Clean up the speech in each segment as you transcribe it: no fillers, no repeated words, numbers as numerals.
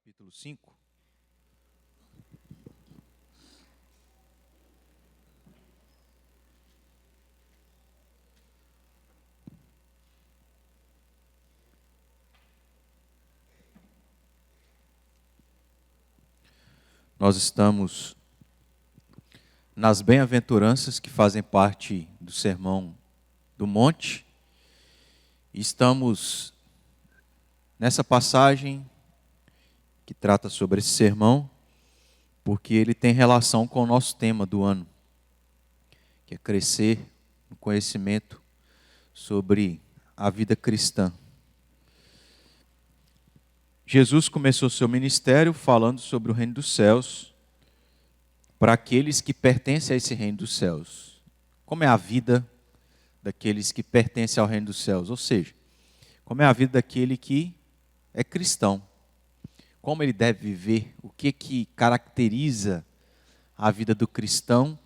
capítulo 5. Nós estamos nas bem-aventuranças que fazem parte do Sermão do Monte. Estamos nessa passagem que trata sobre esse sermão, porque ele tem relação com o nosso tema do ano, que é crescer no conhecimento sobre a vida cristã. Jesus começou seu ministério falando sobre o reino dos céus para aqueles que pertencem a esse reino dos céus. Como é a vida daqueles que pertencem ao reino dos céus? Ou seja, como é a vida daquele que é cristão? Como ele deve viver? O que caracteriza a vida do cristão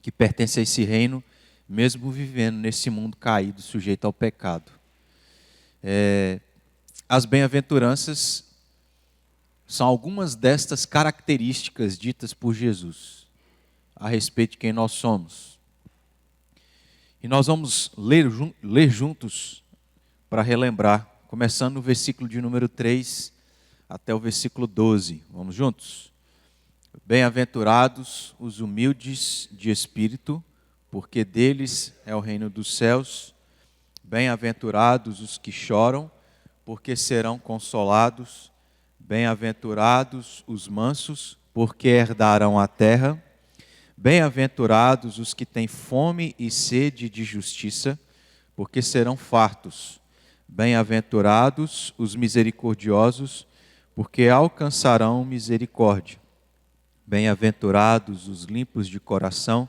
que pertence a esse reino, mesmo vivendo nesse mundo caído, sujeito ao pecado? As bem-aventuranças são algumas destas características ditas por Jesus a respeito de quem nós somos. E nós vamos ler juntos para relembrar, começando no versículo de número 3 até o versículo 12. Vamos juntos? Bem-aventurados os humildes de espírito, porque deles é o reino dos céus. Bem-aventurados os que choram, porque serão consolados. Bem-aventurados os mansos, porque herdarão a terra. Bem-aventurados os que têm fome e sede de justiça, porque serão fartos. Bem-aventurados os misericordiosos, porque alcançarão misericórdia. Bem-aventurados os limpos de coração,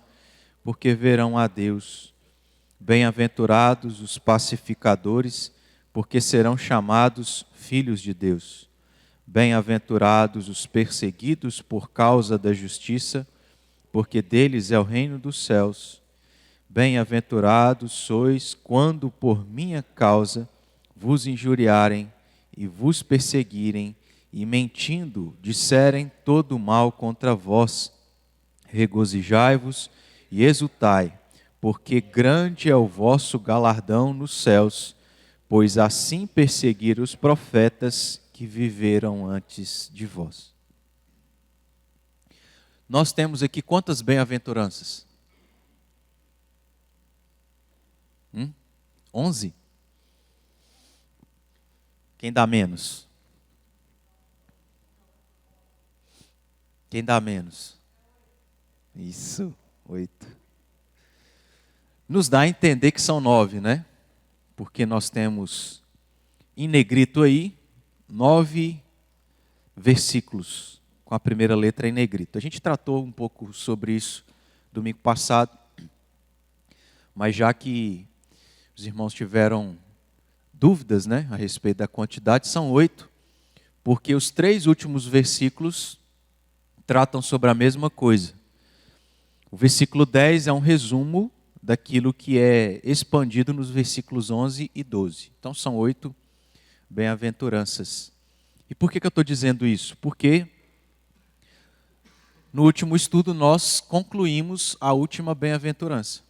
porque verão a Deus. Bem-aventurados os pacificadores, porque serão chamados filhos de Deus. Bem-aventurados os perseguidos por causa da justiça, porque deles é o reino dos céus. Bem-aventurados sois quando por minha causa vos injuriarem e vos perseguirem, e mentindo disserem todo mal contra vós. Regozijai-vos e exultai, porque grande é o vosso galardão nos céus, pois assim perseguiram os profetas que viveram antes de vós. Nós temos aqui quantas bem-aventuranças? 11? Quem dá menos? Quem dá menos? Isso, 8. Nos dá a entender que são 9, né? Porque nós temos em negrito aí 9 versículos com a primeira letra em negrito. A gente tratou um pouco sobre isso domingo passado, mas já que os irmãos tiveram dúvidas, né, a respeito da quantidade, são 8, porque os 3 últimos versículos tratam sobre a mesma coisa. O versículo 10 é um resumo daquilo que é expandido nos versículos 11 e 12. Então são 8 bem-aventuranças. E por que eu estou dizendo isso? Porque no último estudo nós concluímos a última bem-aventurança.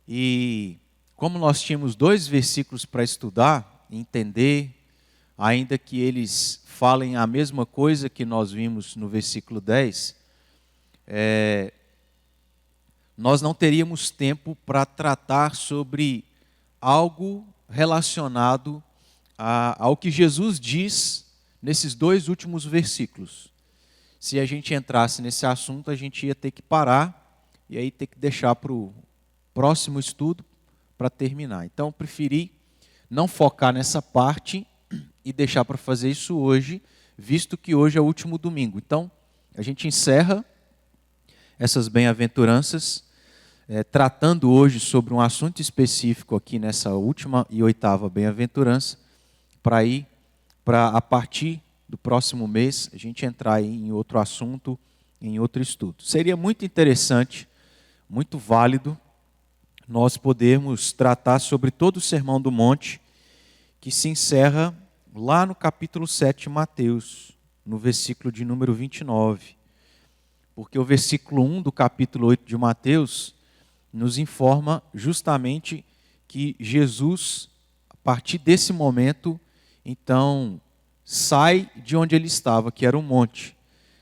E como nós tínhamos 2 versículos para estudar, entender, ainda que eles falem a mesma coisa que nós vimos no versículo 10, nós não teríamos tempo para tratar sobre algo relacionado ao que Jesus diz nesses 2 últimos versículos. Se a gente entrasse nesse assunto, a gente ia ter que parar e aí ter que deixar para o próximo estudo para terminar. Então, eu preferi não focar nessa parte e deixar para fazer isso hoje, visto que hoje é o último domingo. Então, a gente encerra essas bem-aventuranças, tratando hoje sobre um assunto específico aqui nessa última e 8ª bem-aventurança, para ir para a partir do próximo mês a gente entrar em outro assunto, em outro estudo. Seria muito interessante, muito válido, nós podermos tratar sobre todo o Sermão do Monte, que se encerra lá no capítulo 7 de Mateus, no versículo de número 29. Porque o versículo 1 do capítulo 8 de Mateus nos informa justamente que Jesus, a partir desse momento, então, sai de onde ele estava, que era um monte.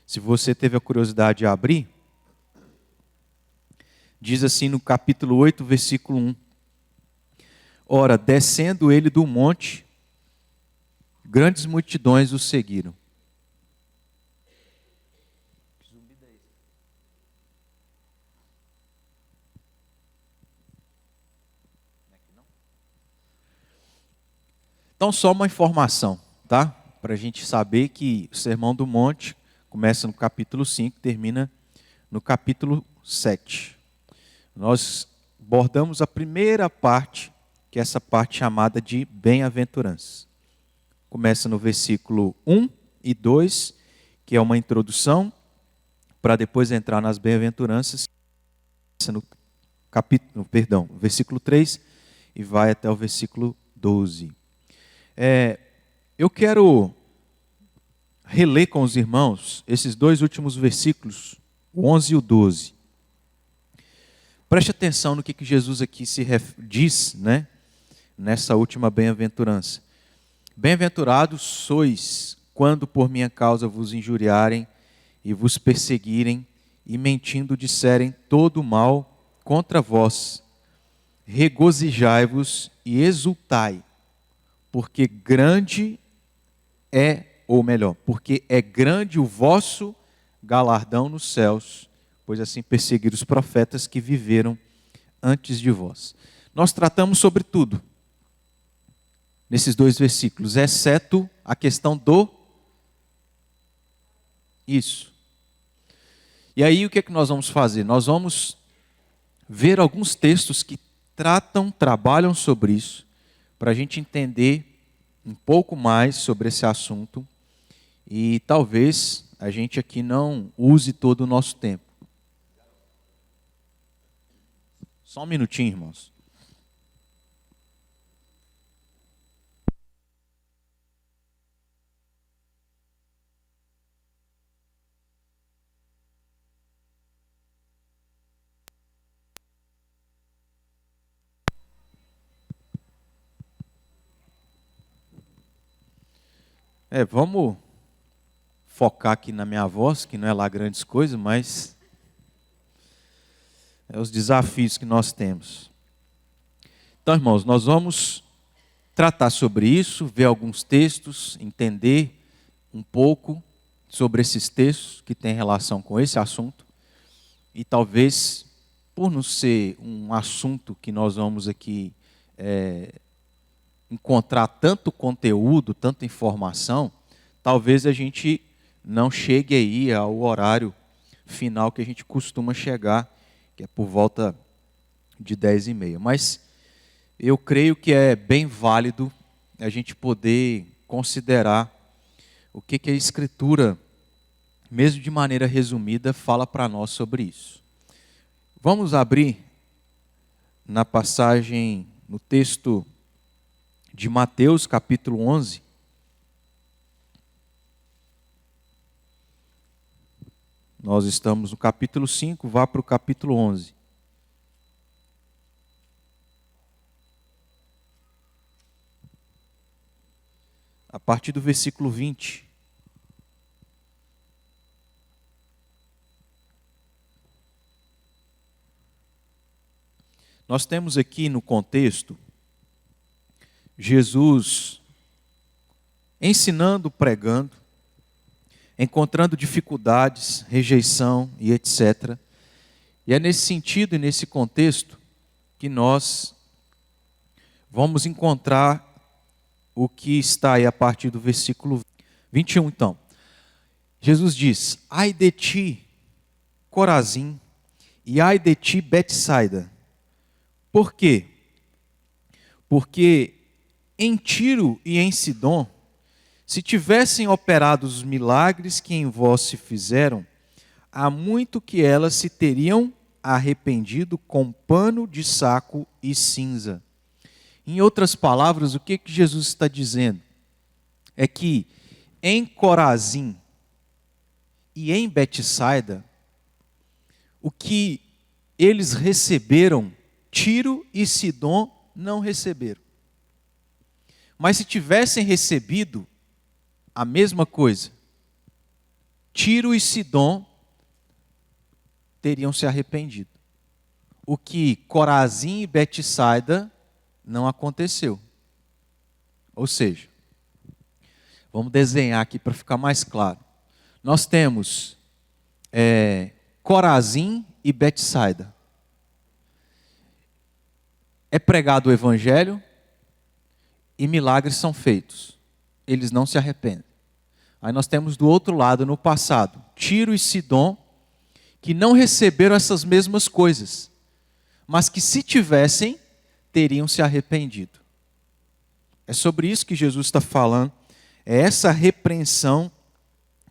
Se você teve a curiosidade de abrir, diz assim no capítulo 8, versículo 1. Ora, descendo ele do monte, grandes multidões o seguiram. Então, só uma informação, tá? Para a gente saber que o Sermão do Monte começa no capítulo 5, termina no capítulo 7. Nós abordamos a primeira parte, que é essa parte chamada de bem-aventurança. Começa no versículo 1 e 2, que é uma introdução, para depois entrar nas bem-aventuranças, no versículo 3 e vai até o versículo 12. Eu quero reler com os irmãos esses dois últimos versículos, o 11 e o 12. Preste atenção no que Jesus aqui diz, né, nessa última bem-aventurança. Bem-aventurados sois quando por minha causa vos injuriarem e vos perseguirem e mentindo disserem todo mal contra vós. Regozijai-vos e exultai, porque grande é, ou melhor, porque é grande o vosso galardão nos céus, pois assim perseguiram os profetas que viveram antes de vós. Nós tratamos sobre tudo nesses dois versículos, exceto a questão do isso. E aí o que é que nós vamos fazer? Nós vamos ver alguns textos que trabalham sobre isso, para a gente entender um pouco mais sobre esse assunto e talvez a gente aqui não use todo o nosso tempo. Só um minutinho, irmãos. Vamos focar aqui na minha voz, que não é lá grandes coisas, mas é os desafios que nós temos. Então, irmãos, nós vamos tratar sobre isso, ver alguns textos, entender um pouco sobre esses textos que têm relação com esse assunto. E talvez, por não ser um assunto que nós vamos aqui encontrar tanto conteúdo, tanta informação, talvez a gente não chegue aí ao horário final que a gente costuma chegar, que é por volta de 10h30. Mas eu creio que é bem válido a gente poder considerar o que a Escritura, mesmo de maneira resumida, fala para nós sobre isso. Vamos abrir na passagem, no texto de Mateus, capítulo 11. Nós estamos no capítulo 5, vá para o capítulo 11. A partir do versículo 20. Nós temos aqui no contexto Jesus ensinando, pregando, encontrando dificuldades, rejeição e etc. E é nesse sentido e nesse contexto que nós vamos encontrar o que está aí a partir do versículo 21. Então, Jesus diz: ai de ti, Corazim, e ai de ti, Betsaida. Por quê? Porque em Tiro e em Sidom, se tivessem operado os milagres que em vós se fizeram, há muito que elas se teriam arrependido com pano de saco e cinza. Em outras palavras, o que Jesus está dizendo? é que em Corazim e em Betsaida, o que eles receberam, Tiro e Sidom não receberam. Mas se tivessem recebido a mesma coisa, Tiro e Sidom teriam se arrependido. O que Corazim e Betsaida não aconteceu. Ou seja, vamos desenhar aqui para ficar mais claro. Nós temos Corazim e Betsaida. É pregado o evangelho e milagres são feitos. Eles não se arrependem. Aí nós temos do outro lado, no passado, Tiro e Sidom, que não receberam essas mesmas coisas, mas que se tivessem, teriam se arrependido. É sobre isso que Jesus está falando. É essa repreensão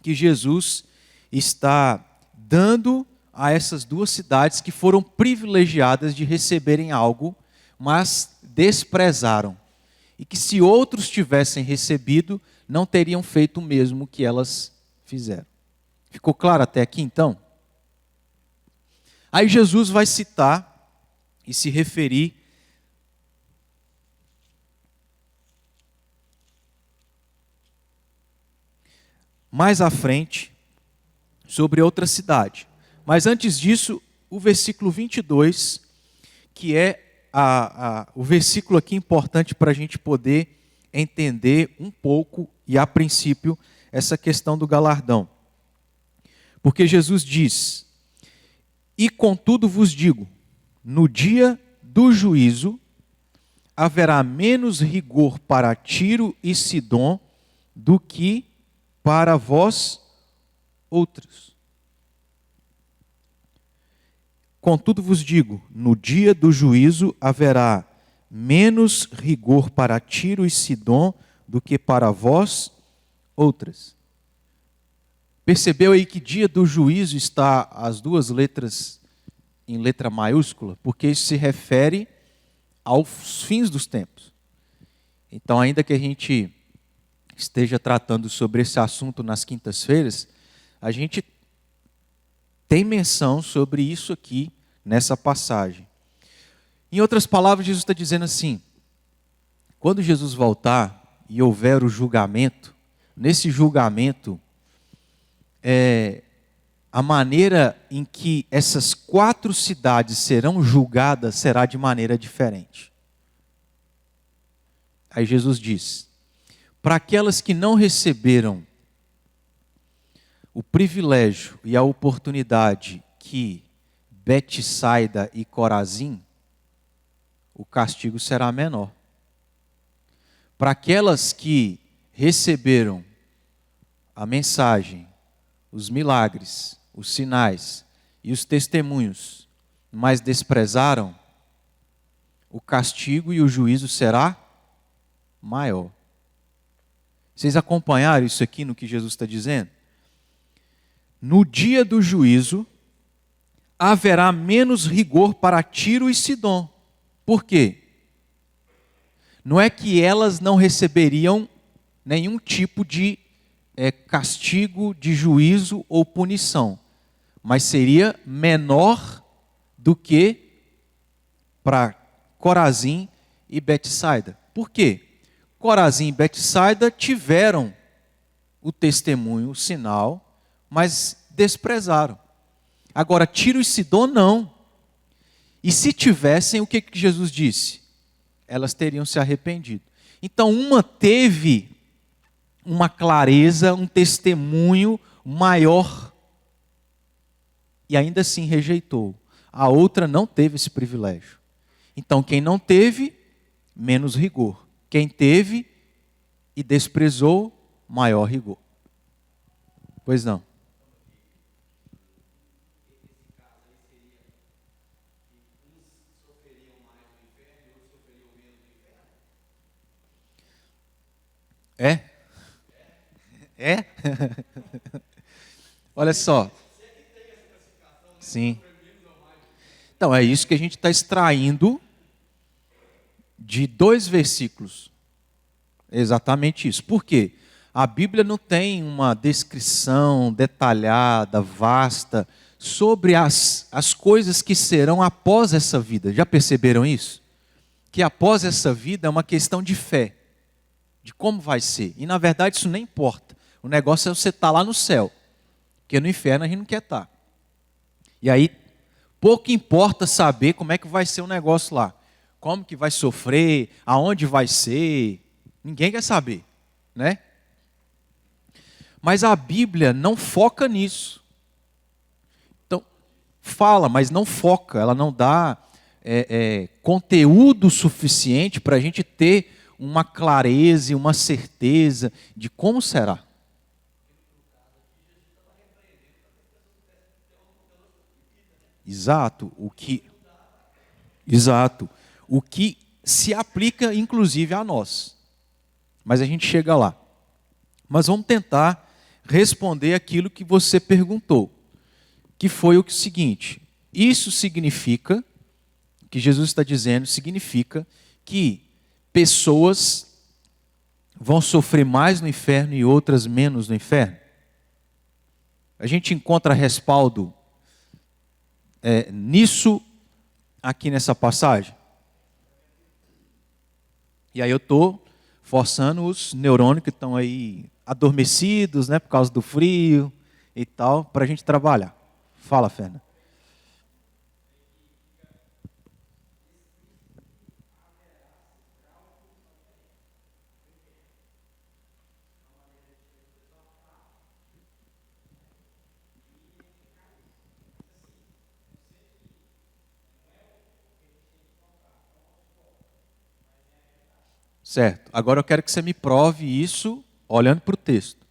que Jesus está dando a essas duas cidades que foram privilegiadas de receberem algo, mas desprezaram. E que se outros tivessem recebido, não teriam feito o mesmo que elas fizeram. Ficou claro até aqui então? Aí Jesus vai citar e se referir mais à frente sobre outra cidade. Mas antes disso, o versículo 22, que é o versículo aqui importante para a gente poder entender um pouco, e a princípio, essa questão do galardão. Porque Jesus diz: e contudo vos digo, no dia do juízo haverá menos rigor para Tiro e Sidom do que para vós outros. Contudo vos digo, no dia do juízo haverá menos rigor para Tiro e Sidom do que para vós outras. Percebeu aí que dia do juízo está as duas letras em letra maiúscula? Porque isso se refere aos fins dos tempos. Então, ainda que a gente esteja tratando sobre esse assunto nas quintas-feiras, a gente tem menção sobre isso aqui nessa passagem. Em outras palavras, Jesus está dizendo assim: quando Jesus voltar e houver o julgamento, nesse julgamento, a maneira em que essas 4 cidades serão julgadas será de maneira diferente. Aí Jesus diz: para aquelas que não receberam o privilégio e a oportunidade que Betsaida e Corazim, o castigo será menor. Para aquelas que receberam a mensagem, os milagres, os sinais e os testemunhos, mas desprezaram, o castigo e o juízo será maior. Vocês acompanharam isso aqui no que Jesus está dizendo? No dia do juízo, haverá menos rigor para Tiro e Sidom. Por quê? Não é que elas não receberiam nenhum tipo de castigo, de juízo ou punição, mas seria menor do que para Corazim e Betsaida. Por quê? Corazim e Betsaida tiveram o testemunho, o sinal, mas desprezaram. Agora, Tiro e Sidom não. E se tivessem, o que Jesus disse? Elas teriam se arrependido. Então, uma teve uma clareza, um testemunho maior e ainda assim rejeitou. A outra não teve esse privilégio. Então, quem não teve, menos rigor. Quem teve e desprezou, maior rigor. Pois não. É? É? Olha só. Sim. Então, é isso que a gente está extraindo de 2 versículos. Exatamente isso. Por quê? A Bíblia não tem uma descrição detalhada, vasta, sobre as coisas que serão após essa vida. Já perceberam isso? Que após essa vida é uma questão de fé, de como vai ser. E na verdade isso nem importa. O negócio é você estar lá no céu, porque no inferno a gente não quer estar. E aí, pouco importa saber como é que vai ser o negócio lá. Como que vai sofrer, aonde vai ser. Ninguém quer saber, né? Mas a Bíblia não foca nisso. Então, fala, mas não foca. Ela não dá conteúdo suficiente para a gente ter uma clareza e uma certeza de como será. Exato, exato, o que se aplica inclusive a nós. Mas a gente chega lá. Mas vamos tentar responder aquilo que você perguntou, que foi o seguinte: isso significa, o que Jesus está dizendo significa que pessoas vão sofrer mais no inferno e outras menos no inferno? A gente encontra respaldo nisso aqui nessa passagem? E aí eu estou forçando os neurônios que estão aí adormecidos, né, por causa do frio e tal, para a gente trabalhar. Fala, Fernanda. Certo. Agora eu quero que você me prove isso olhando para o texto.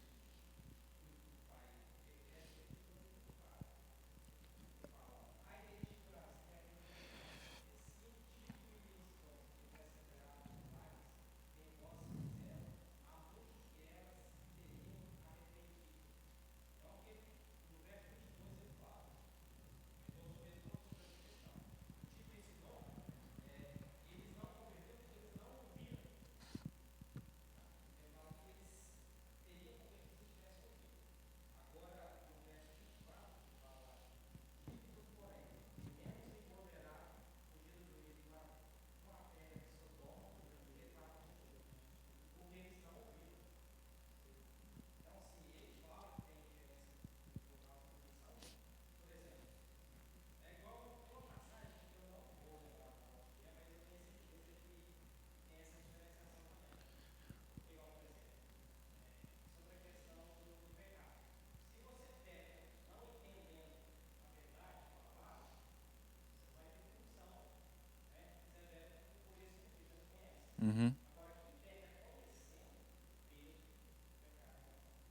Uhum.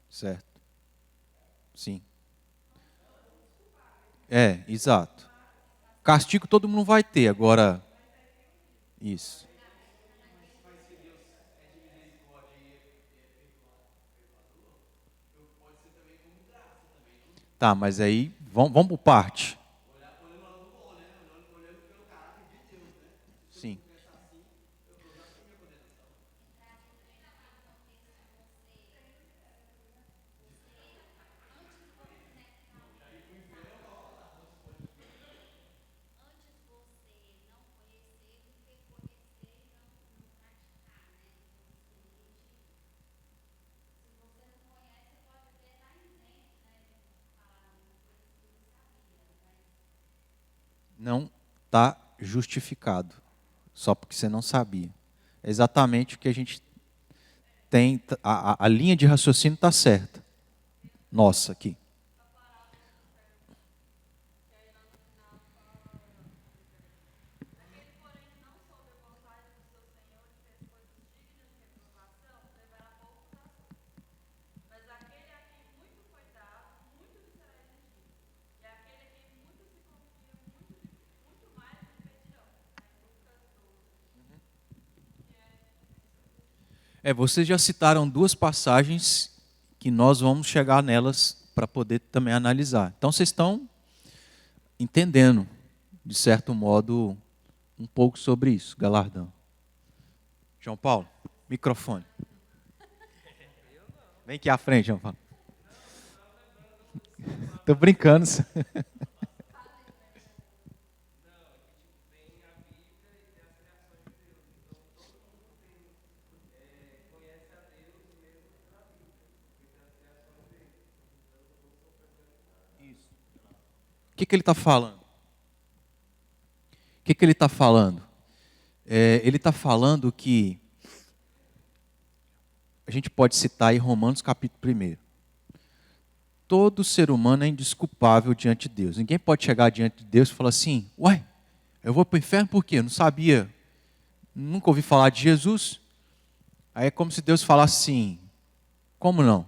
Certo. Sim. Exato. Castigo todo mundo vai ter, agora. Isso. Tá, mas aí vamos por parte. Sim. Não está justificado, só porque você não sabia. É exatamente o que a gente tem, a linha de raciocínio está certa. Nossa, aqui. Vocês já citaram duas passagens que nós vamos chegar nelas para poder também analisar. Então vocês estão entendendo, de certo modo, um pouco sobre isso, galardão. João Paulo, microfone. Vem aqui à frente, João Paulo. Tô brincando. O que ele está falando? O que ele está falando? Ele está falando que a gente pode citar aí Romanos capítulo 1. Todo ser humano é indesculpável diante de Deus. Ninguém pode chegar diante de Deus e falar assim, uai, eu vou para o inferno por quê? Eu não sabia, nunca ouvi falar de Jesus. Aí é como se Deus falasse assim, como não?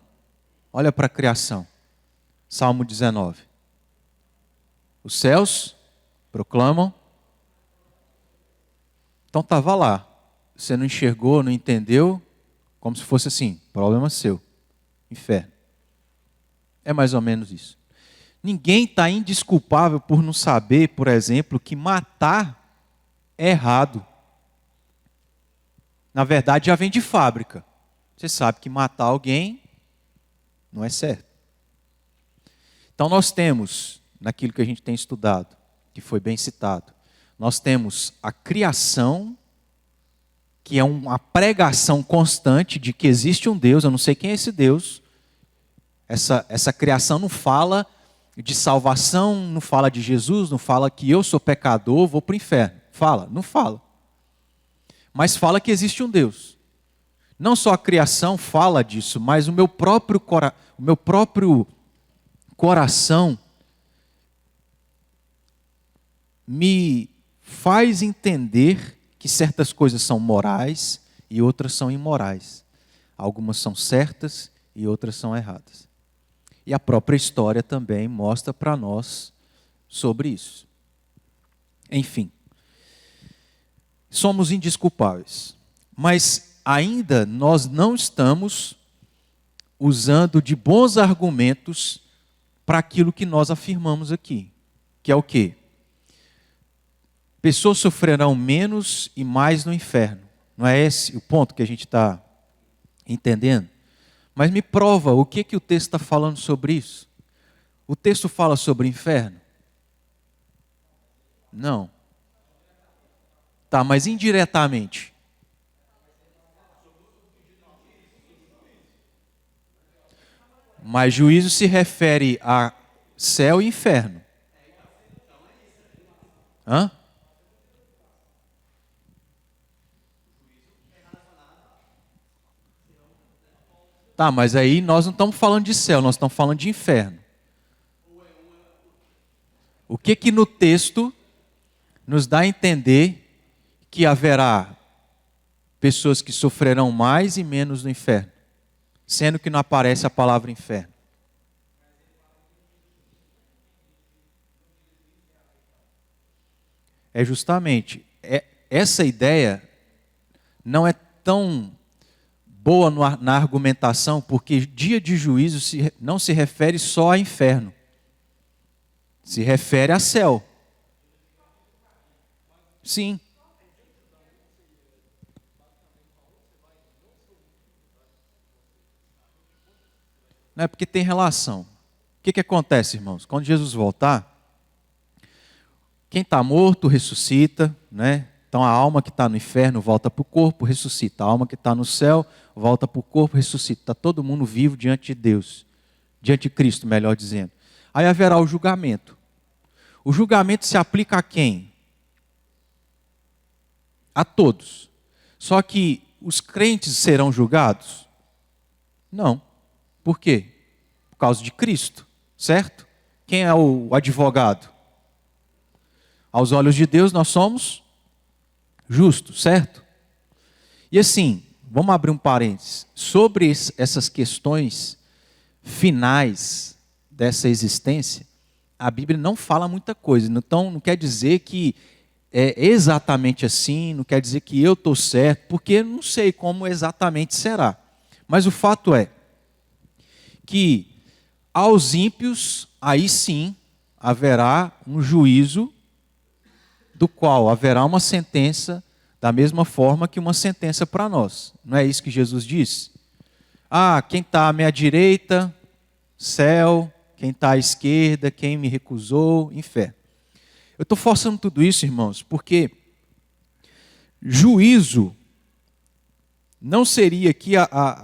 Olha para a criação. Salmo 19. Os céus proclamam. Então estava lá. Você não enxergou, não entendeu, como se fosse assim, problema seu. Inferno. É mais ou menos isso. Ninguém está indesculpável por não saber, por exemplo, que matar é errado. Na verdade, já vem de fábrica. Você sabe que matar alguém não é certo. Então nós temos, naquilo que a gente tem estudado, que foi bem citado, nós temos a criação, que é uma pregação constante de que existe um Deus, eu não sei quem é esse Deus. Essa criação não fala de salvação, não fala de Jesus, não fala que eu sou pecador, vou para o inferno. Fala? Não fala. Mas fala que existe um Deus. Não só a criação fala disso, mas o meu próprio coração me faz entender que certas coisas são morais e outras são imorais. Algumas são certas e outras são erradas. E a própria história também mostra para nós sobre isso. Enfim, somos indesculpáveis, mas ainda nós não estamos usando de bons argumentos para aquilo que nós afirmamos aqui, que é o quê? Pessoas sofrerão menos e mais no inferno. Não é esse o ponto que a gente está entendendo? Mas me prova o que o texto está falando sobre isso. O texto fala sobre inferno? Não. Tá, mas indiretamente. Mas juízo se refere a céu e inferno. Hã? Tá, mas aí nós não estamos falando de céu, nós estamos falando de inferno. O que no texto nos dá a entender que haverá pessoas que sofrerão mais e menos no inferno, sendo que não aparece a palavra inferno? É justamente, essa ideia não é tão boa na argumentação, porque dia de juízo não se refere só a inferno. Se refere a céu. Sim. Não é porque tem relação. O que acontece, irmãos? Quando Jesus voltar, quem está morto ressuscita, né? Então a alma que está no inferno volta para o corpo, ressuscita. A alma que está no céu volta para o corpo, ressuscita. Está todo mundo vivo diante de Deus. Diante de Cristo, melhor dizendo. Aí haverá o julgamento. O julgamento se aplica a quem? A todos. Só que os crentes serão julgados? Não. Por quê? Por causa de Cristo, certo? Quem é o advogado? Aos olhos de Deus nós somos justos, certo? E assim, vamos abrir um parênteses. Sobre essas questões finais dessa existência, a Bíblia não fala muita coisa. Então não quer dizer que é exatamente assim, não quer dizer que eu estou certo, porque não sei como exatamente será. Mas o fato é que aos ímpios, aí sim, haverá um juízo do qual haverá uma sentença da mesma forma que uma sentença para nós. Não é isso que Jesus disse? Ah, quem está à minha direita, céu, quem está à esquerda, quem me recusou, inferno. Eu estou forçando tudo isso, irmãos, porque juízo não seria aqui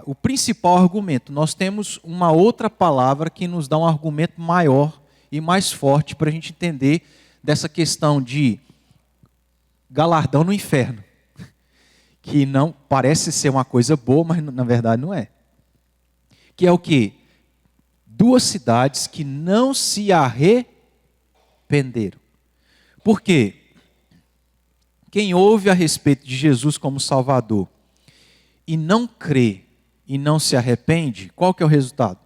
o principal argumento. Nós temos uma outra palavra que nos dá um argumento maior e mais forte para a gente entender dessa questão de galardão no inferno. Que não parece ser uma coisa boa, mas na verdade não é. Que é o quê? Duas cidades que não se arrependeram. Por quê? Quem ouve a respeito de Jesus como Salvador e não crê e não se arrepende, qual que é o resultado?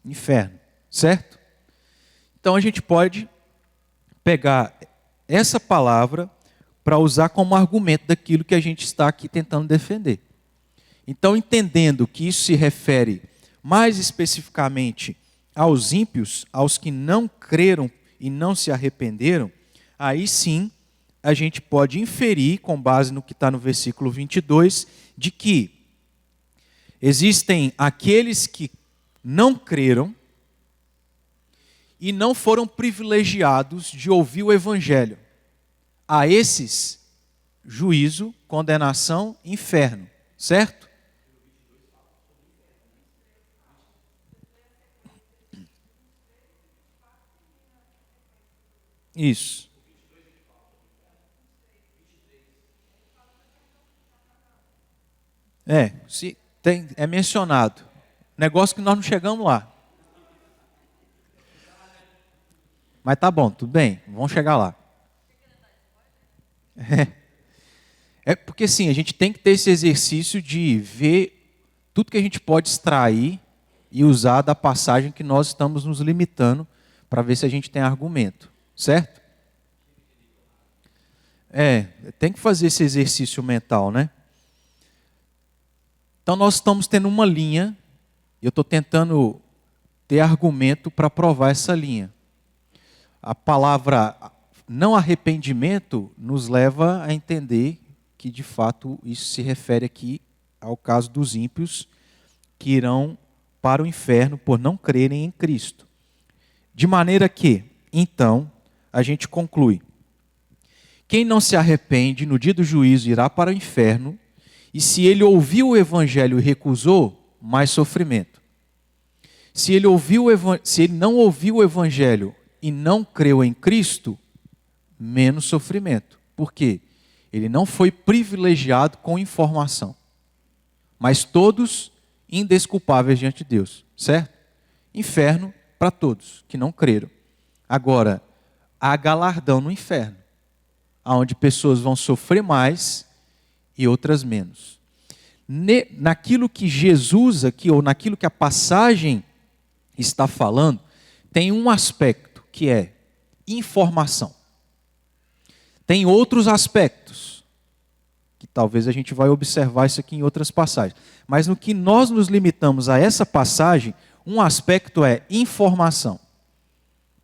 Inferno, certo? Então a gente pode pegar essa palavra para usar como argumento daquilo que a gente está aqui tentando defender. Então, entendendo que isso se refere mais especificamente aos ímpios, aos que não creram e não se arrependeram, aí sim a gente pode inferir, com base no que está no versículo 22, de que existem aqueles que não creram e não foram privilegiados de ouvir o Evangelho. A esses, juízo, condenação, inferno, certo? Isso. É mencionado. Negócio que nós não chegamos lá. Mas tá bom, tudo bem, vamos chegar lá. É porque sim, a gente tem que ter esse exercício de ver tudo que a gente pode extrair e usar da passagem que nós estamos nos limitando para ver se a gente tem argumento, certo? Tem que fazer esse exercício mental, né? Então nós estamos tendo uma linha, e eu estou tentando ter argumento para provar essa linha. A palavra não arrependimento nos leva a entender que de fato isso se refere aqui ao caso dos ímpios que irão para o inferno por não crerem em Cristo. De maneira que, então, a gente conclui: quem não se arrepende no dia do juízo irá para o inferno, e se ele ouviu o evangelho e recusou, mais sofrimento. Se ele não ouviu o evangelho e não creu em Cristo, menos sofrimento. Por quê? Ele não foi privilegiado com informação. Mas todos indesculpáveis diante de Deus, certo? Inferno para todos que não creram. Agora, há galardão no inferno, onde pessoas vão sofrer mais e outras menos. Naquilo que Jesus aqui, ou naquilo que a passagem está falando, tem um aspecto que é informação. Tem outros aspectos, que talvez a gente vai observar isso aqui em outras passagens. Mas no que nós nos limitamos a essa passagem, um aspecto é informação.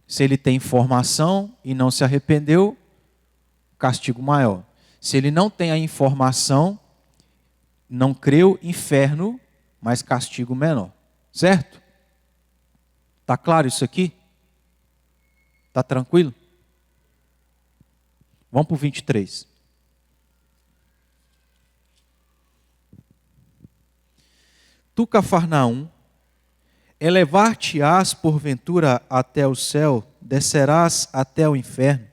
Se ele tem informação e não se arrependeu, castigo maior. Se ele não tem a informação, não creu, inferno, mas castigo menor. Certo? Está claro isso aqui? Está tranquilo? Vamos para o 23. Tu, Cafarnaum, elevar-te-ás porventura até o céu, descerás até o inferno.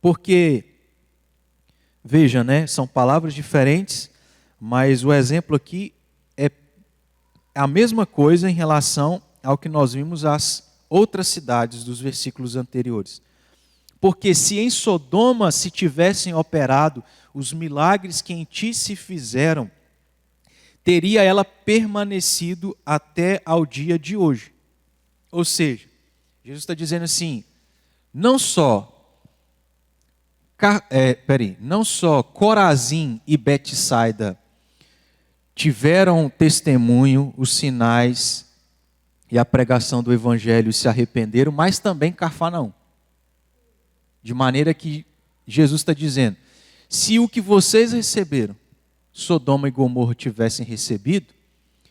Porque, veja, né, são palavras diferentes, mas o exemplo aqui é a mesma coisa em relação ao que nós vimos as outras cidades dos versículos anteriores. Porque se em Sodoma se tivessem operado os milagres que em ti se fizeram, teria ela permanecido até ao dia de hoje. Ou seja, Jesus está dizendo assim, não só Corazim e Betsaida tiveram testemunho, os sinais e a pregação do evangelho e se arrependeram, mas também Cafarnaum. De maneira que Jesus está dizendo, se o que vocês receberam Sodoma e Gomorra tivessem recebido,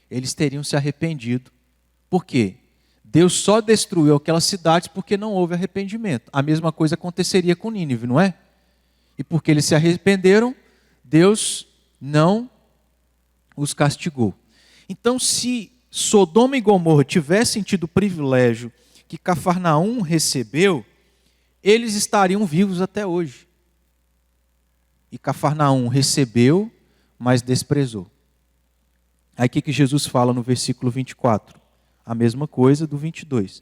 eles teriam se arrependido. Por quê? Deus só destruiu aquelas cidades porque não houve arrependimento. A mesma coisa aconteceria com Nínive, não é? E porque eles se arrependeram, Deus não os castigou. Então, se Sodoma e Gomorra tivessem tido o privilégio que Cafarnaum recebeu, eles estariam vivos até hoje. E Cafarnaum recebeu, mas desprezou. Aí o que Jesus fala no versículo 24? A mesma coisa do 22.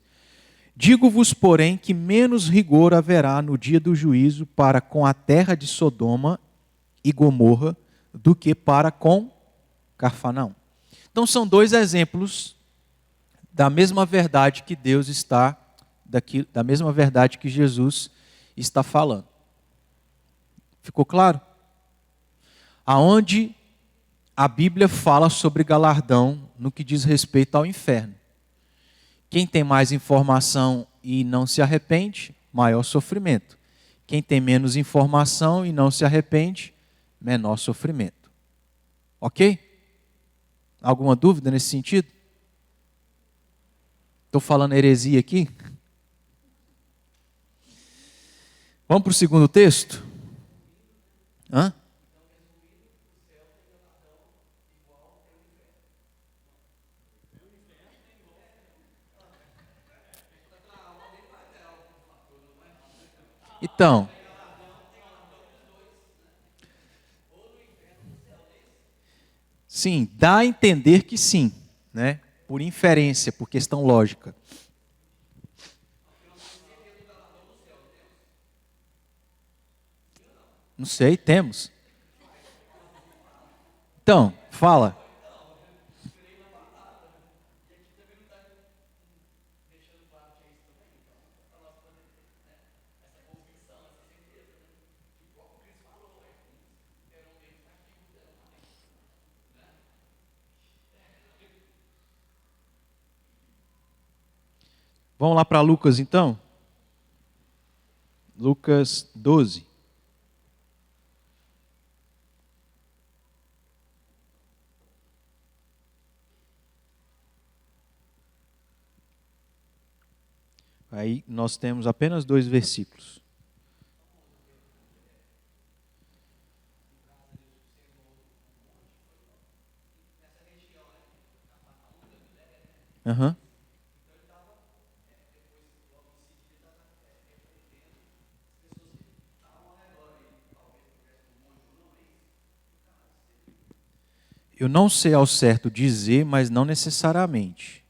Digo-vos, porém, que menos rigor haverá no dia do juízo para com a terra de Sodoma e Gomorra do que para com Cafarnaum. Então são dois exemplos da mesma verdade que Deus está, da mesma verdade que Jesus está falando. Ficou claro? Aonde a Bíblia fala sobre galardão no que diz respeito ao inferno. Quem tem mais informação e não se arrepende, maior sofrimento. Quem tem menos informação e não se arrepende, menor sofrimento. Ok? Alguma dúvida nesse sentido? Estou falando heresia aqui? Vamos para o segundo texto? Hã? Então, sim, dá a entender que sim, né? Por inferência, por questão lógica. Não sei, temos. Então, fala. Vamos lá para Lucas então? Lucas 12. Aí nós temos apenas 2 versículos. Uhum. Eu não sei ao certo dizer, mas não necessariamente.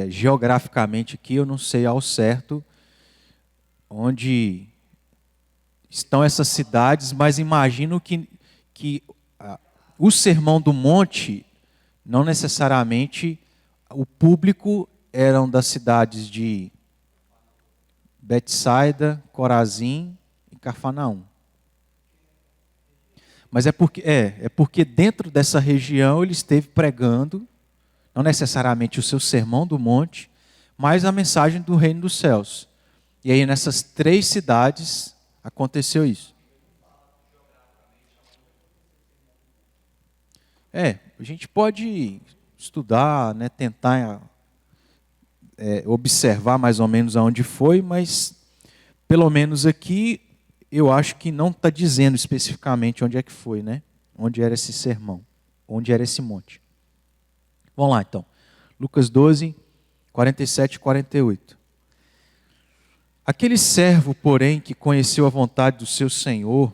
Geograficamente aqui eu não sei ao certo onde estão essas cidades, mas imagino que o Sermão do Monte, não necessariamente o público eram das cidades de Betsaida, Corazim e Cafarnaum. Mas é porque dentro dessa região ele esteve pregando, não necessariamente o seu sermão do monte, mas a mensagem do reino dos céus. E aí nessas 3 cidades aconteceu isso. A gente pode estudar, né, tentar observar mais ou menos aonde foi, mas pelo menos aqui eu acho que não está dizendo especificamente onde é que foi, né? Onde era esse sermão, onde era esse monte. Vamos lá então. Lucas 12, 47 e 48. Aquele servo, porém, que conheceu a vontade do seu senhor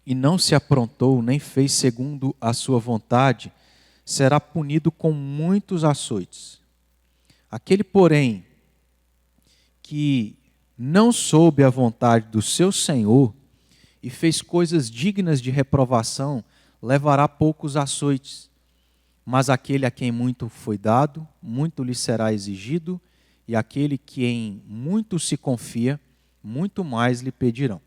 e não se aprontou, nem fez segundo a sua vontade, será punido com muitos açoites. Aquele, porém, que não soube a vontade do seu senhor e fez coisas dignas de reprovação, levará poucos açoites. Mas aquele a quem muito foi dado, muito lhe será exigido, e aquele que em muito se confia, muito mais lhe pedirão.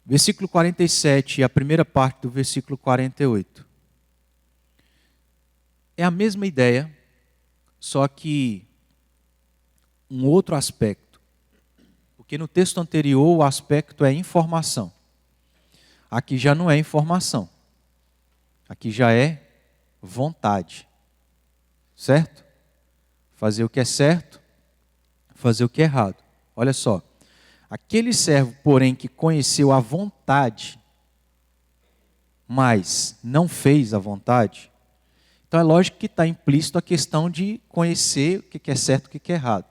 Versículo 47 e a primeira parte do versículo 48. É a mesma ideia, só que um outro aspecto. Porque no texto anterior o aspecto é informação. Aqui já não é informação. Aqui já é vontade. Certo? Fazer o que é certo, fazer o que é errado. Olha só. Aquele servo, porém, que conheceu a vontade, mas não fez a vontade, então é lógico que está implícito a questão de conhecer o que é certo e o que é errado.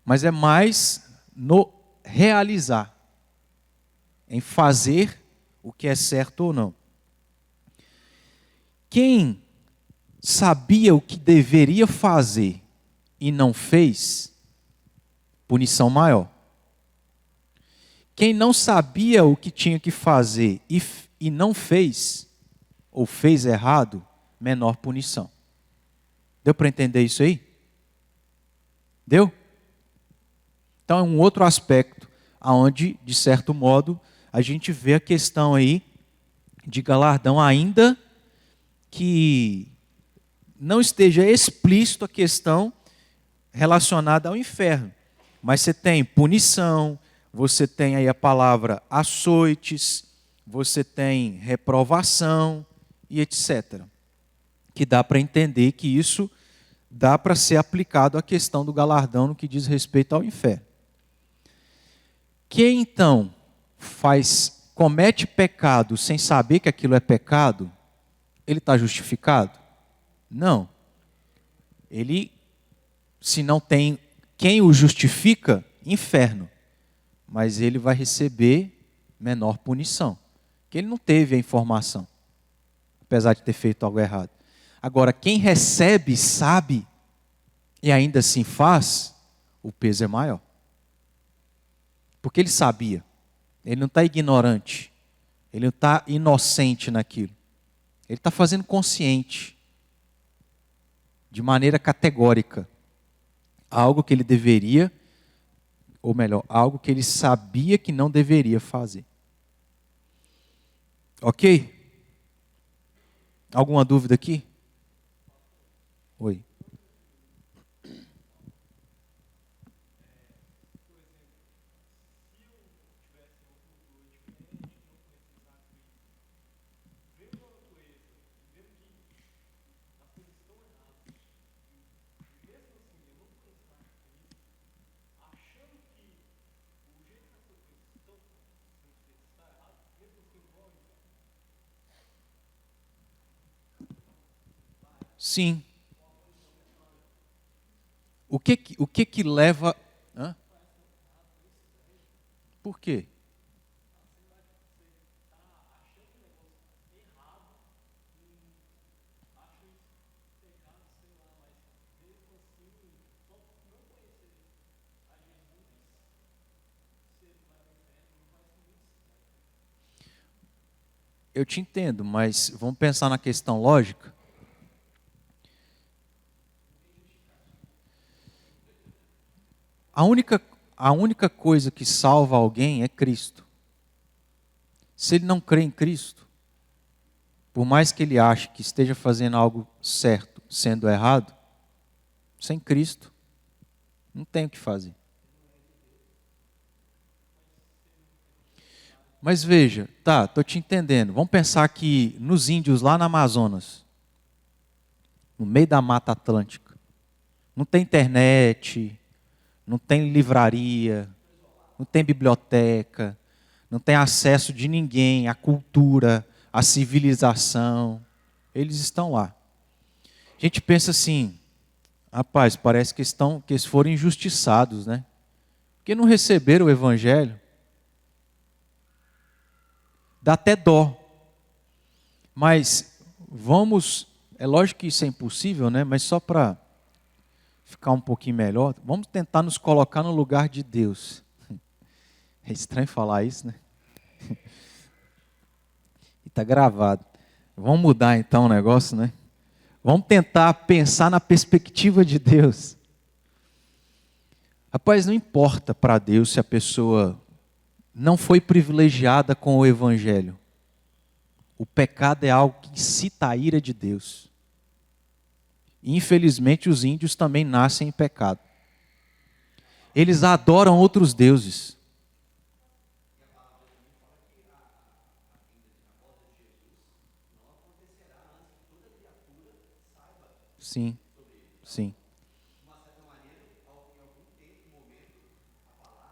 Mas é mais no realizar, em fazer o que é certo ou não. Quem sabia o que deveria fazer e não fez, punição maior. Quem não sabia o que tinha que fazer e não fez, ou fez errado, menor punição. Deu para entender isso aí? Deu? Então é um outro aspecto, onde, de certo modo, a gente vê a questão aí de galardão, ainda que não esteja explícito a questão relacionada ao inferno. Mas você tem punição, você tem aí a palavra açoites, você tem reprovação e etc. Que dá para entender que isso dá para ser aplicado à questão do galardão no que diz respeito ao inferno. Quem então comete pecado sem saber que aquilo é pecado, ele está justificado? Não. Ele, se não tem quem o justifica, inferno. Mas ele vai receber menor punição. Porque ele não teve a informação, apesar de ter feito algo errado. Agora, quem recebe, sabe, e ainda assim faz, o peso é maior. Porque ele sabia. Ele não está ignorante. Ele não está inocente naquilo. Ele está fazendo consciente, de maneira categórica, algo que ele deveria, ou melhor, algo que ele sabia que não deveria fazer. Ok? Alguma dúvida aqui? Oi. Sim. O que leva... Hã? Por quê? Eu te entendo, mas vamos pensar na questão lógica. A única coisa que salva alguém é Cristo. Se ele não crê em Cristo, por mais que ele ache que esteja fazendo algo certo, sendo errado, sem Cristo, não tem o que fazer. Mas veja, estou te entendendo. Vamos pensar que nos índios lá na Amazonas, no meio da Mata Atlântica, não tem internet, não tem livraria, não tem biblioteca, não tem acesso de ninguém à cultura, à civilização. Eles estão lá. A gente pensa assim, rapaz, parece que eles foram injustiçados, né? Porque não receberam o evangelho. Dá até dó. Mas é lógico que isso é impossível, né? Mas só para ficar um pouquinho melhor, vamos tentar nos colocar no lugar de Deus. É estranho falar isso, né? E está gravado. Vamos mudar então o negócio, né? Vamos tentar pensar na perspectiva de Deus. Rapaz, não importa para Deus se a pessoa não foi privilegiada com o evangelho. O pecado é algo que incita a ira de Deus. E, infelizmente, os índios também nascem em pecado. Eles adoram outros deuses. Sim, sim,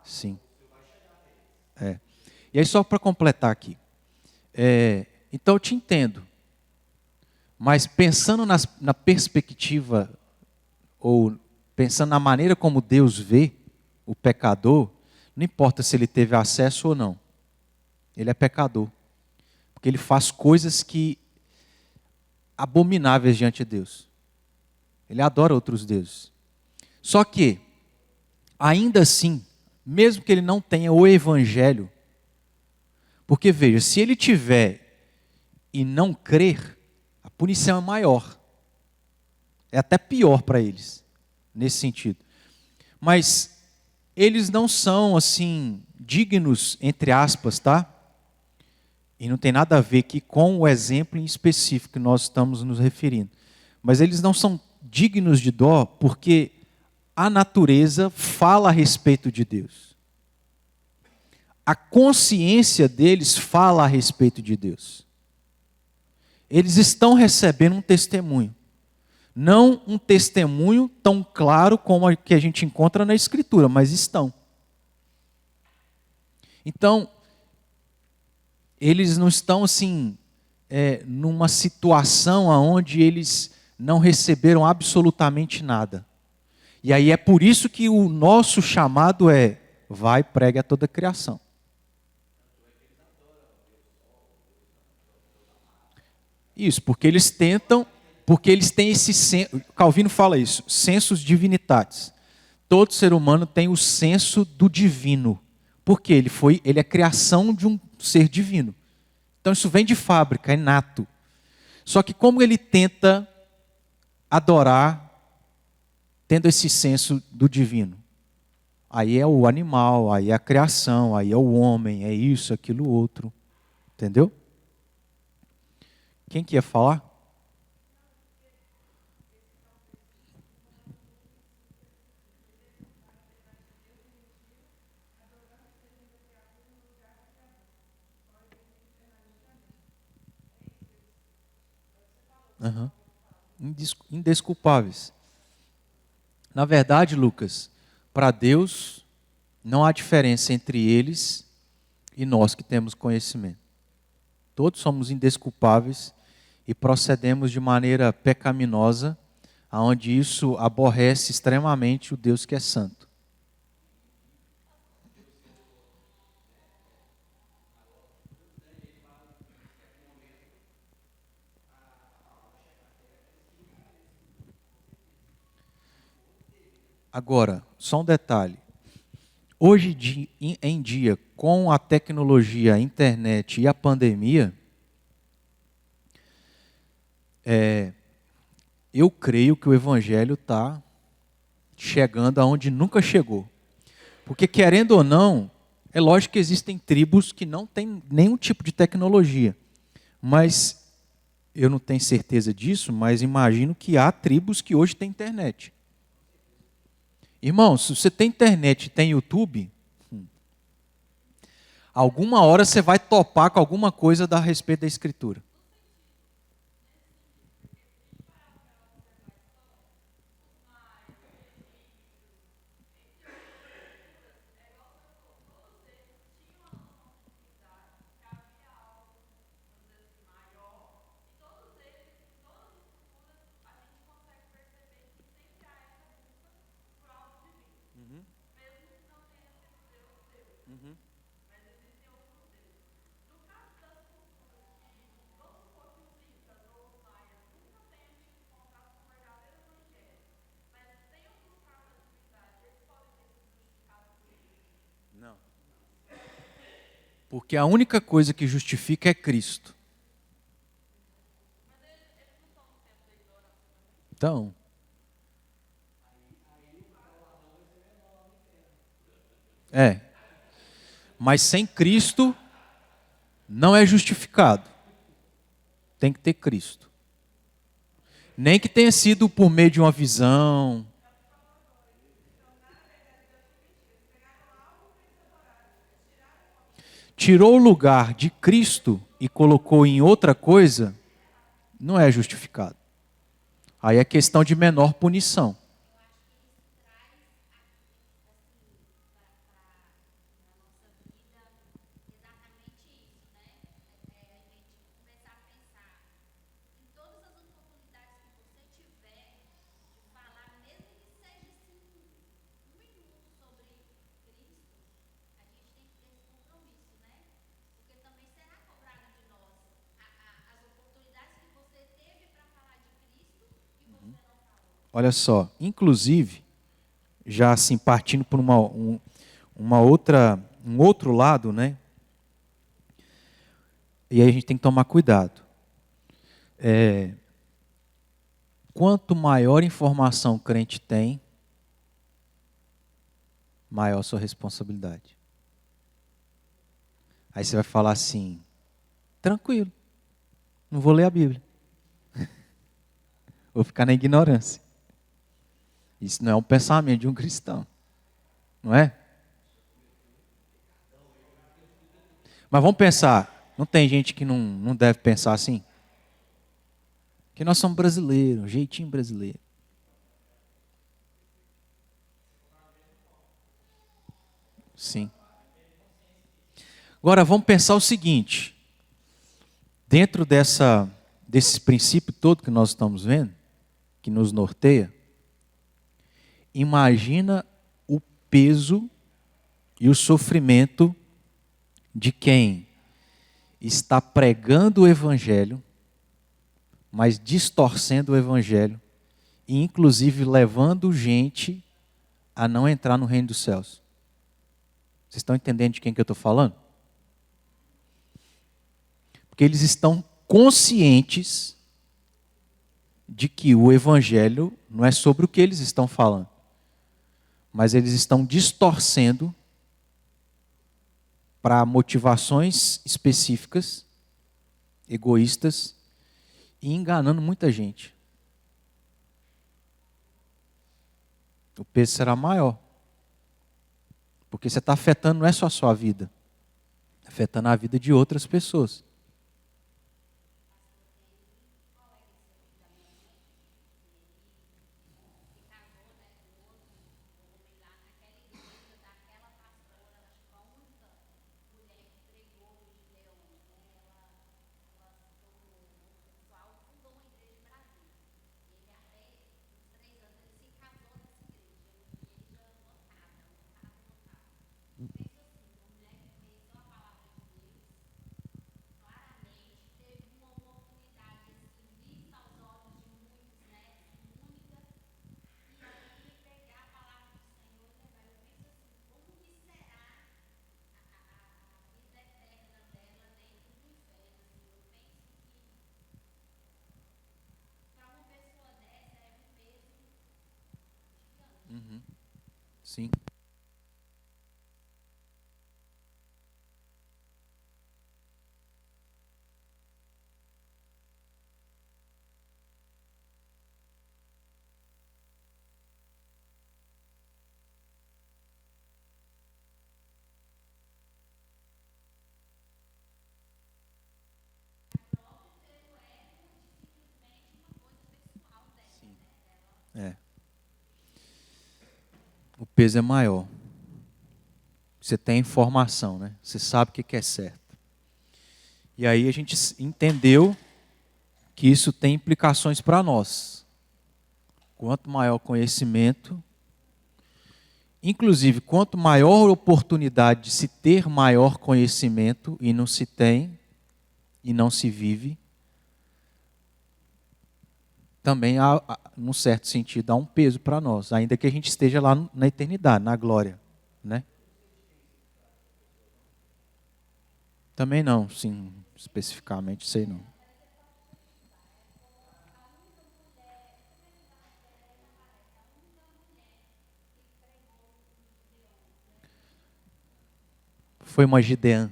sim. É. E aí, só para completar aqui. Então, eu te entendo. Mas pensando na perspectiva, ou pensando na maneira como Deus vê o pecador, não importa se ele teve acesso ou não. Ele é pecador. Porque ele faz coisas que abomináveis diante de Deus. Ele adora outros deuses. Só que, ainda assim, mesmo que ele não tenha o evangelho, porque veja, se ele tiver e não crer, a punição é maior. É até pior para eles, nesse sentido. Mas eles não são, assim, dignos, entre aspas, tá? E não tem nada a ver aqui com o exemplo em específico que nós estamos nos referindo. Mas eles não são dignos de dó porque a natureza fala a respeito de Deus. A consciência deles fala a respeito de Deus. Eles estão recebendo um testemunho. Não um testemunho tão claro como o que a gente encontra na Escritura, mas estão. Então, eles não estão assim, numa situação onde eles não receberam absolutamente nada. E aí é por isso que o nosso chamado é: vai, pregue a toda a criação. Isso, porque eles têm esse senso, Calvino fala isso, sensus divinitatis. Todo ser humano tem o senso do divino. Porque ele é criação de um ser divino. Então isso vem de fábrica, é nato. Só que como ele tenta adorar tendo esse senso do divino? Aí é o animal, aí é a criação, aí é o homem, é isso, aquilo, outro. Entendeu? Quem que ia falar? Uhum. Indesculpáveis. Na verdade, Lucas, para Deus não há diferença entre eles e nós que temos conhecimento. Todos somos indesculpáveis e procedemos de maneira pecaminosa, aonde isso aborrece extremamente o Deus que é santo. Agora, só um detalhe. Hoje em dia, com a tecnologia, a internet e a pandemia, eu creio que o evangelho está chegando aonde nunca chegou. Porque, querendo ou não, é lógico que existem tribos que não têm nenhum tipo de tecnologia. Mas eu não tenho certeza disso, mas imagino que há tribos que hoje têm internet. Irmão, se você tem internet e tem YouTube, alguma hora você vai topar com alguma coisa a respeito da Escritura. Não. Porque a única coisa que justifica é Cristo. Então, é. Mas sem Cristo não é justificado. Tem que ter Cristo. Nem que tenha sido por meio de uma visão. Tirou o lugar de Cristo e colocou em outra coisa, não é justificado. Aí é questão de menor punição. Olha só, inclusive, já assim partindo por uma outra, um outro lado, né? E aí a gente tem que tomar cuidado. Quanto maior informação o crente tem, maior a sua responsabilidade. Aí você vai falar assim, tranquilo, não vou ler a Bíblia. Vou ficar na ignorância. Isso não é um pensamento de um cristão, não é? Mas vamos pensar, não tem gente que não deve pensar assim? Que nós somos brasileiros, um jeitinho brasileiro. Sim. Agora vamos pensar o seguinte, dentro desse princípio todo que nós estamos vendo, que nos norteia, imagina o peso e o sofrimento de quem está pregando o Evangelho, mas distorcendo o Evangelho, e inclusive levando gente a não entrar no reino dos céus. Vocês estão entendendo de quem que eu estou falando? Porque eles estão conscientes de que o Evangelho não é sobre o que eles estão falando, mas eles estão distorcendo para motivações específicas, egoístas, e enganando muita gente. O peso será maior. Porque você está afetando não é só a sua vida, afetando a vida de outras pessoas. Sim. É. O peso é maior. Você tem informação, né? Você sabe o que é certo. E aí a gente entendeu que isso tem implicações para nós. Quanto maior o conhecimento, inclusive quanto maior a oportunidade de se ter maior conhecimento e não se tem, e não se vive, também há, num certo sentido, há um peso para nós, ainda que a gente esteja lá na eternidade, na glória, né? Também não, sim, especificamente, sei não. Foi uma Gideã.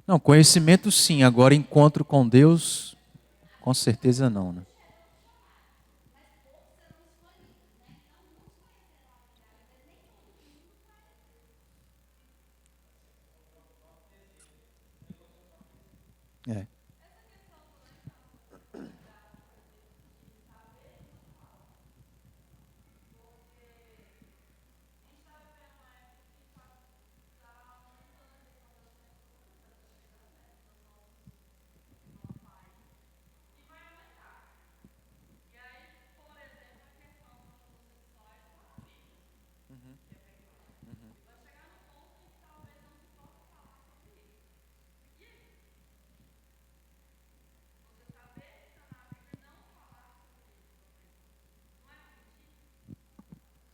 Não, conhecimento sim, agora encontro com Deus, com certeza não, né? É.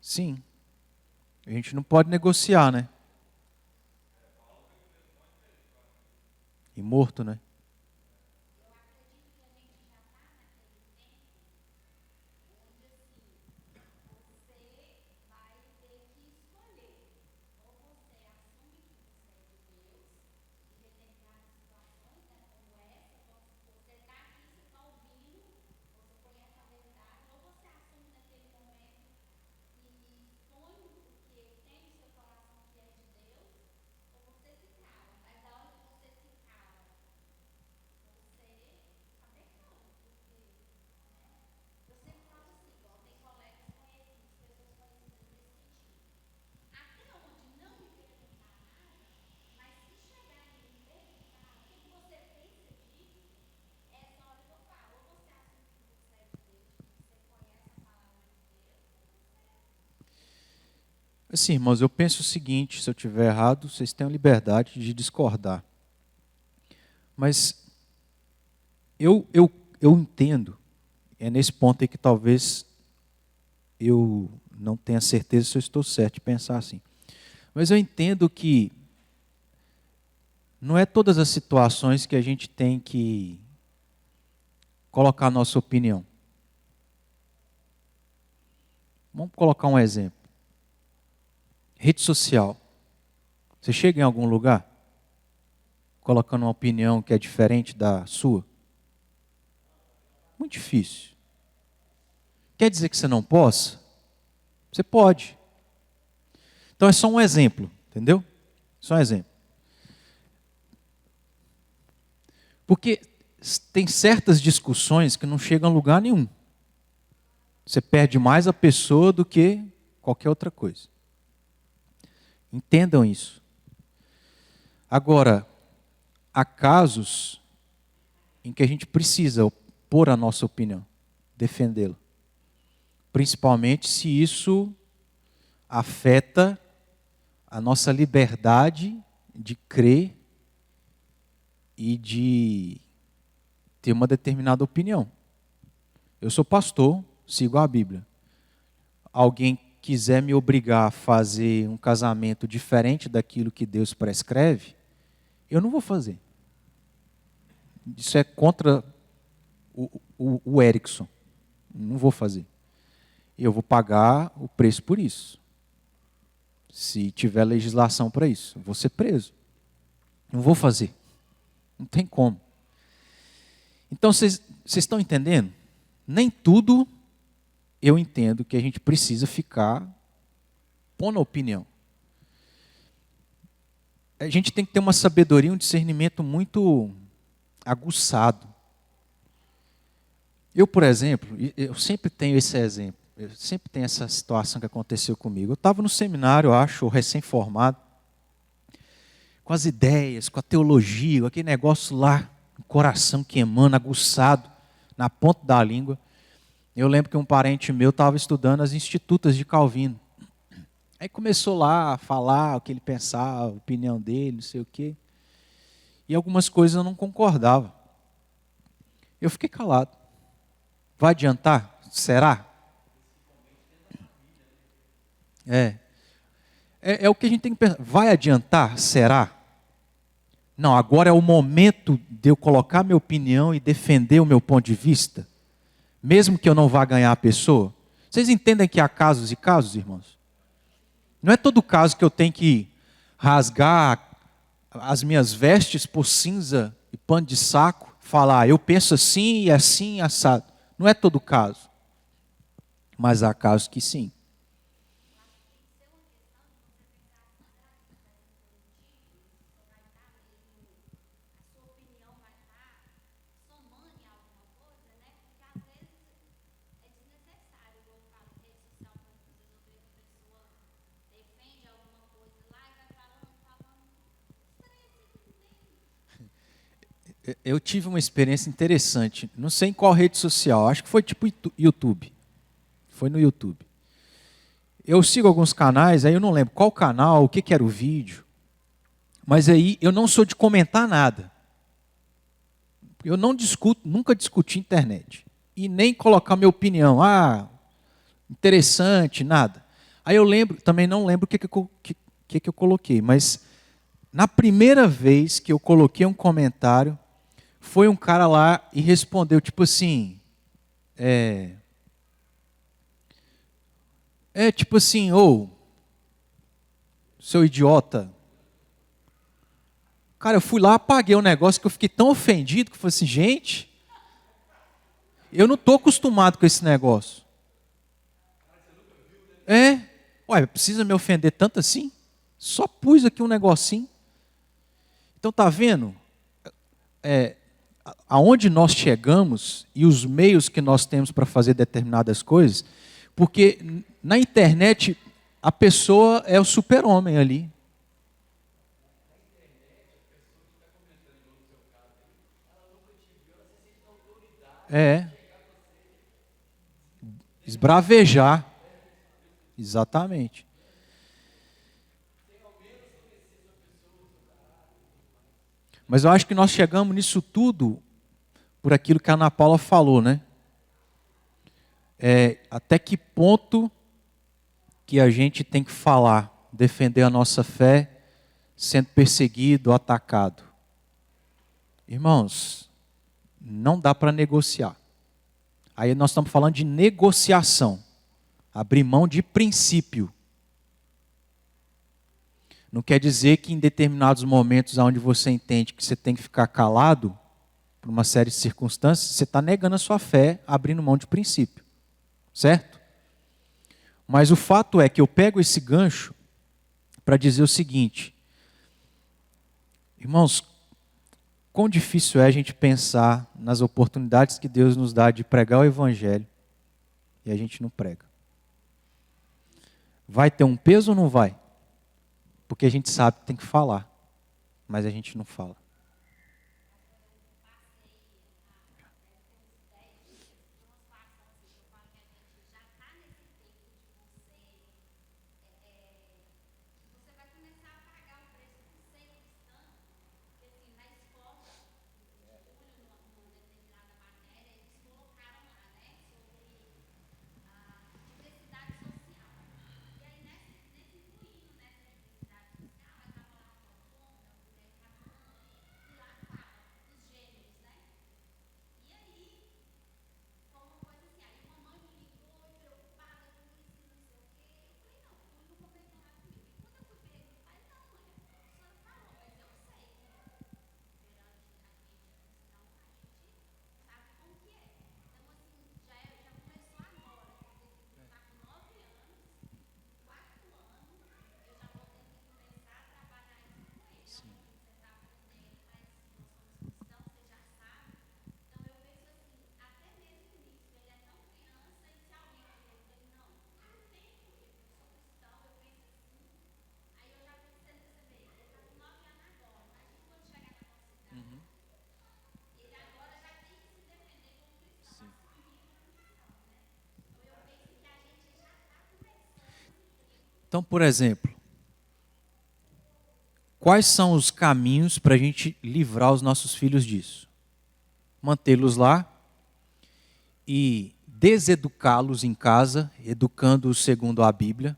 Sim, a gente não pode negociar, né? E morto, né? Assim, irmãos, eu penso o seguinte, se eu estiver errado, vocês têm a liberdade de discordar. Mas eu entendo, é nesse ponto aí que talvez eu não tenha certeza se eu estou certo de pensar assim. Mas eu entendo que não é todas as situações que a gente tem que colocar a nossa opinião. Vamos colocar um exemplo. Rede social. Você chega em algum lugar colocando uma opinião que é diferente da sua? Muito difícil. Quer dizer que você não possa? Você pode. Então é só um exemplo, entendeu? Só um exemplo. Porque tem certas discussões que não chegam a lugar nenhum. Você perde mais a pessoa do que qualquer outra coisa. Entendam isso. Agora, há casos em que a gente precisa pôr a nossa opinião, defendê-la. Principalmente se isso afeta a nossa liberdade de crer e de ter uma determinada opinião. Eu sou pastor, sigo a Bíblia. Alguém quiser me obrigar a fazer um casamento diferente daquilo que Deus prescreve, eu não vou fazer. Isso é contra o Erickson. Não vou fazer. E eu vou pagar o preço por isso. Se tiver legislação para isso, eu vou ser preso. Não vou fazer. Não tem como. Então, vocês estão entendendo? Nem tudo eu entendo que a gente precisa ficar pondo opinião. A gente tem que ter uma sabedoria, um discernimento muito aguçado. Eu, por exemplo, eu sempre tenho esse exemplo, eu sempre tenho essa situação que aconteceu comigo. Eu estava no seminário, eu acho, recém-formado, com as ideias, com a teologia, com aquele negócio lá, o coração queimando, aguçado, na ponta da língua. Eu lembro que um parente meu estava estudando as Institutas de Calvino. Aí começou lá a falar o que ele pensava, a opinião dele, não sei o quê. E algumas coisas eu não concordava. Eu fiquei calado. Vai adiantar? Será? É o que a gente tem que pensar. Vai adiantar? Será? Não, agora é o momento de eu colocar minha opinião e defender o meu ponto de vista, mesmo que eu não vá ganhar a pessoa. Vocês entendem que há casos e casos, irmãos? Não é todo caso que eu tenho que rasgar as minhas vestes por cinza e pano de saco, falar, eu penso assim e assim, assado. Não é todo caso, mas há casos que sim. Eu tive uma experiência interessante, não sei em qual rede social, acho que foi tipo YouTube. Foi no YouTube. Eu sigo alguns canais, aí eu não lembro qual canal, o que, que era o vídeo, mas aí eu não sou de comentar nada. Eu não discuto, nunca discuti internet. E nem colocar minha opinião, interessante, nada. Aí eu lembro, também não lembro o que eu coloquei, mas na primeira vez que eu coloquei um comentário, foi um cara lá e respondeu, tipo assim, tipo assim, seu idiota. Cara, eu fui lá, apaguei um negócio que eu fiquei tão ofendido que eu falei assim, gente, eu não estou acostumado com esse negócio. Ué, precisa me ofender tanto assim? Só pus aqui um negocinho. Então tá vendo? Aonde nós chegamos e os meios que nós temos para fazer determinadas coisas, porque na internet a pessoa é o super-homem ali. Esbravejar. Exatamente. Mas eu acho que nós chegamos nisso tudo por aquilo que a Ana Paula falou, né? Até que ponto que a gente tem que falar, defender a nossa fé, sendo perseguido, atacado. Irmãos, não dá para negociar. Aí nós estamos falando de negociação. Abrir mão de princípio. Não quer dizer que em determinados momentos onde você entende que você tem que ficar calado, por uma série de circunstâncias, você está negando a sua fé, abrindo mão de princípio. Certo? Mas o fato é que eu pego esse gancho para dizer o seguinte. Irmãos, quão difícil é a gente pensar nas oportunidades que Deus nos dá de pregar o Evangelho e a gente não prega. Vai ter um peso ou não vai? Porque a gente sabe que tem que falar, mas a gente não fala. Então, por exemplo, quais são os caminhos para a gente livrar os nossos filhos disso? Mantê-los lá e deseducá-los em casa, educando-os segundo a Bíblia.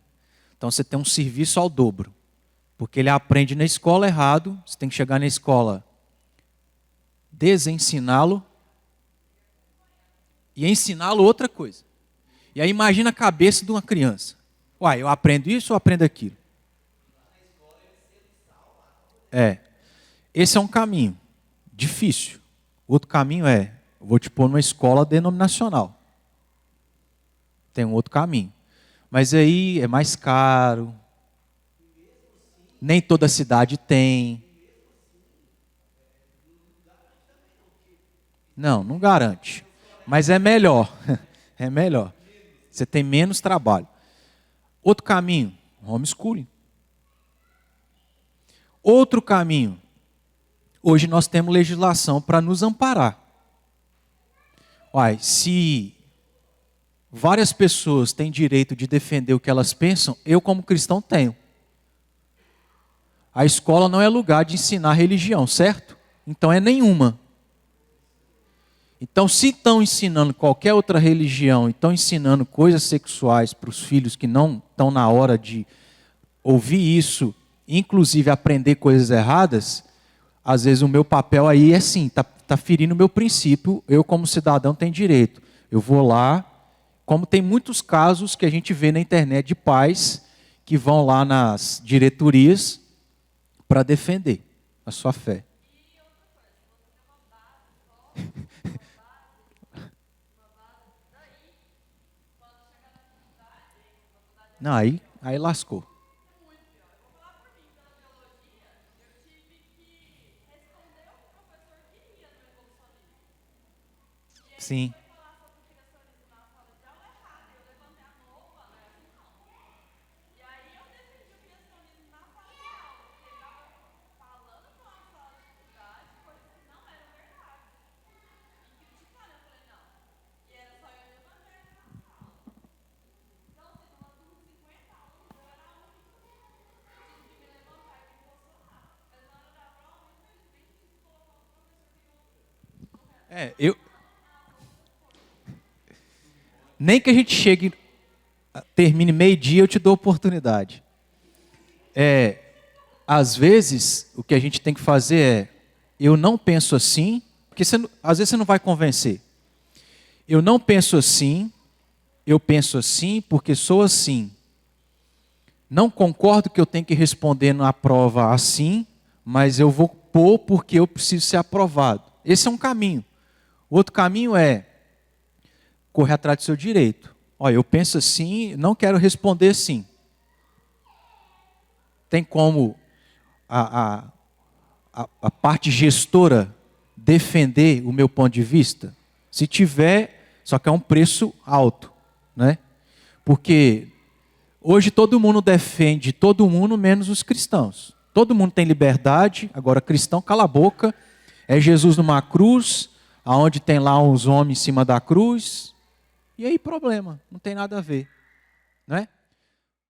Então você tem um serviço ao dobro, porque ele aprende na escola errado, você tem que chegar na escola, desensiná-lo e ensiná-lo outra coisa. E aí imagina a cabeça de uma criança. Uai, eu aprendo isso ou aprendo aquilo? Esse é um caminho difícil. Outro caminho é, eu vou te pôr numa escola denominacional. Tem um outro caminho. Mas aí é mais caro. Nem toda cidade tem. Não, não garante. Mas é melhor. É melhor. Você tem menos trabalho. Outro caminho, homeschooling. Outro caminho. Hoje nós temos legislação para nos amparar. Uai, se várias pessoas têm direito de defender o que elas pensam, eu como cristão tenho. A escola não é lugar de ensinar religião, certo? Então é nenhuma. Então, se estão ensinando qualquer outra religião, e estão ensinando coisas sexuais para os filhos que não estão na hora de ouvir isso, inclusive aprender coisas erradas, às vezes o meu papel aí é sim, está ferindo o meu princípio, eu como cidadão tenho direito. Eu vou lá, como tem muitos casos que a gente vê na internet de pais que vão lá nas diretorias para defender a sua fé. Não, aí lascou. Sim. Nem que a gente termine meio-dia, eu te dou oportunidade. Às vezes, o que a gente tem que fazer eu não penso assim, porque às vezes você não vai convencer. Eu não penso assim, eu penso assim porque sou assim. Não concordo que eu tenho que responder na prova assim, mas eu vou pôr porque eu preciso ser aprovado. Esse é um caminho. O outro caminho é correr atrás do seu direito. Olha, eu penso assim, não quero responder assim. Tem como a parte gestora defender o meu ponto de vista? Se tiver, só que é um preço alto, né? Porque hoje todo mundo defende todo mundo menos os cristãos. Todo mundo tem liberdade, agora cristão cala a boca, é Jesus numa cruz, aonde tem lá uns homens em cima da cruz, e aí problema, não tem nada a ver, não é?